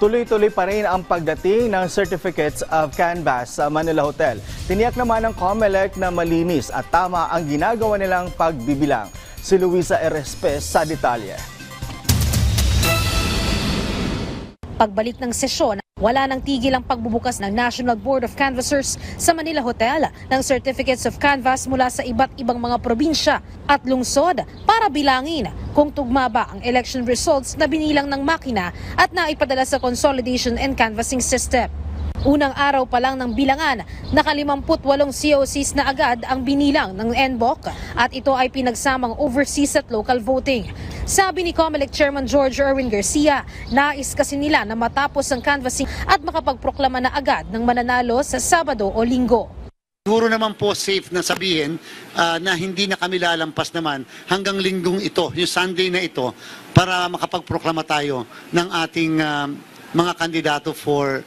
Tuloy-tuloy pa rin ang pagdating ng Certificates of Canvass sa Manila Hotel. Tiniyak naman ng COMELEC na malinis at tama ang ginagawa nilang pagbibilang. Si Luisa Erespe sa detalye. Pagbalik ng sesyon, wala nang tigil ang pagbubukas ng National Board of Canvassers sa Manila Hotel ng Certificates of Canvass mula sa iba't ibang mga probinsya at lungsod para bilangin kung tugma ba ang election results na binilang ng makina at naipadala sa Consolidation and Canvassing System. Unang araw pa lang ng bilangan, naka-58 COCs na agad ang binilang ng NBOC at ito ay pinagsamang overseas at local voting. Sabi ni COMELEC Chairman George Erwin Garcia, nais kasi nila na matapos ang canvassing at makapagproklama na agad ng mananalo sa Sabado o Linggo. Siguro naman po safe na sabihin na hindi na kami lalampas naman hanggang linggong ito, yung Sunday na ito, para makapagproklama tayo ng ating mga kandidato for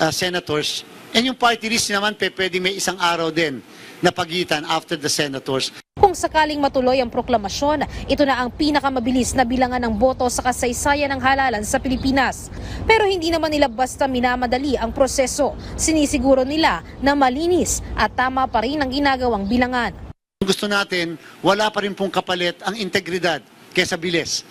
senators. And yung party list naman pwede may isang araw din na pagitan after the senators. Kung sakaling matuloy ang proklamasyon, ito na ang pinakamabilis na bilangan ng boto sa kasaysayan ng halalan sa Pilipinas. Pero hindi naman nila basta minamadali ang proseso. Sinisiguro nila na malinis at tama pa rin ang ginagawang bilangan. Gusto natin, wala pa rin pong kapalit ang integridad kaysa bilis.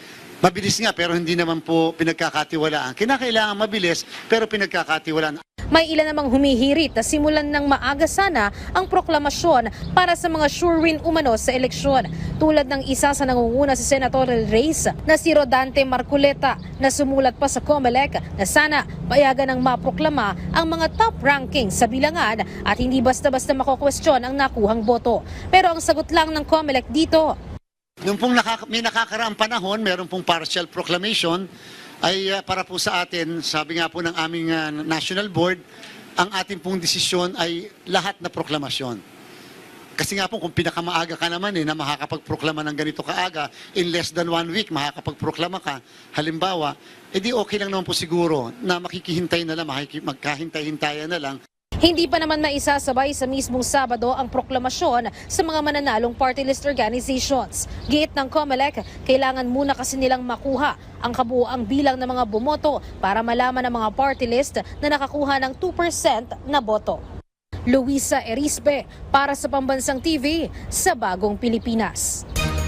Mabilis nga pero hindi naman po pinagkakatiwalaan. Kinakailangan mabilis pero pinagkakatiwalaan. May ilan namang humihirit na simulan ng maaga sana ang proklamasyon para sa mga sure win umano sa eleksyon. Tulad ng isa sa nangunguna sa senatorial race na si Rodante Marculeta na sumulat pa sa COMELEC na sana payagan ng maproklama ang mga top ranking sa bilangan at hindi basta-basta makukwestiyon ang nakuhang boto. Pero ang sagot lang ng COMELEC dito, Nung pong may nakakaraang panahon, meron pong partial proclamation, ay para po sa atin, sabi nga po ng aming National Board, ang ating pong desisyon ay lahat na proklamasyon. Kasi nga po kung pinakamaaga ka naman na makakapagproklama ng ganito kaaga, in less than 1 week makakapagproklama ka, halimbawa, edi okay lang naman po siguro na makikihintay na lang, magkahintay-hintayan na lang. hindi pa naman maisasabay sa mismong Sabado ang proklamasyon sa mga mananalong party list organizations. Giit ng COMELEC, kailangan muna kasi nilang makuha ang kabuuang bilang ng mga bumoto para malaman ng mga party list na nakakuha ng 2% na boto. Luisa Erispe para sa Pambansang TV sa Bagong Pilipinas.